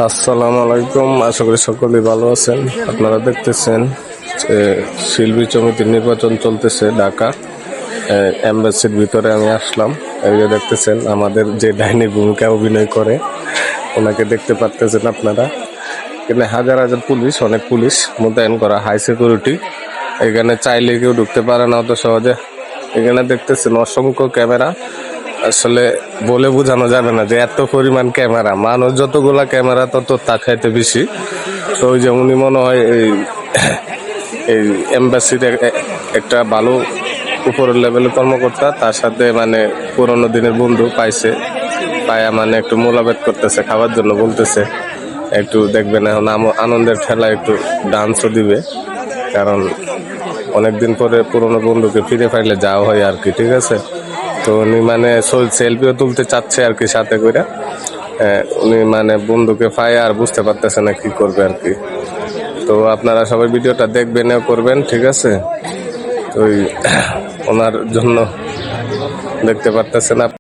আসসালামু আলাইকুম, আশা করি সকলেই ভালো আছেন। আপনারা দেখতেছেন যে শিল্পী সমিতির নির্বাচন চলতেছে ঢাকা এম্বাসির ভিতরে। আমি আসলাম, এই যে দেখতেছেন আমাদের যে ডাইনি ভূমিকা অভিনয় করে ওনাকে দেখতে পারতেছেন আপনারা। এখানে হাজার হাজার পুলিশ, অনেক পুলিশ মোতায়েন করা, হাই সিকিউরিটি। এখানে চাইলে কেউ ঢুকতে পারে না অত সহজে। এখানে দেখতেছেন অসংখ্য ক্যামেরা, আসলে বলে বোঝানো যাবে না যে এত পরিমাণ ক্যামেরা। মানুষ যতগুলা ক্যামেরা তত তাকাইতে বেশি। তো ওই যে উনি মনে হয় এই এম্বাসির একটা ভালো উপরের লেভেলের কর্মকর্তা, তার সাথে মানে পুরোনো দিনের বন্ধু পাইছে, পায়া মানে একটু মোলাবেত করতেছে, খাবার জন্য বলতেছে। একটু দেখবেন এখন আনন্দের ঠেলা একটু ডান্সও দিবে, কারণ অনেকদিন পরে পুরোনো বন্ধুকে ফিরে পাইলে যাওয়া হয় আর কি, ঠিক আছে। তো উনি মানে সেলফিও তুলতে চাচ্ছে আর কি সাথে করে। উনি মানে বন্ধুকে পায় আর বুঝতে পারতেছে না কি করবে আর কি। তো আপনারা সবাই ভিডিওটা দেখবেন করবেন, ঠিক আছে। তো ওনার জন্য দেখতে পারতেছেন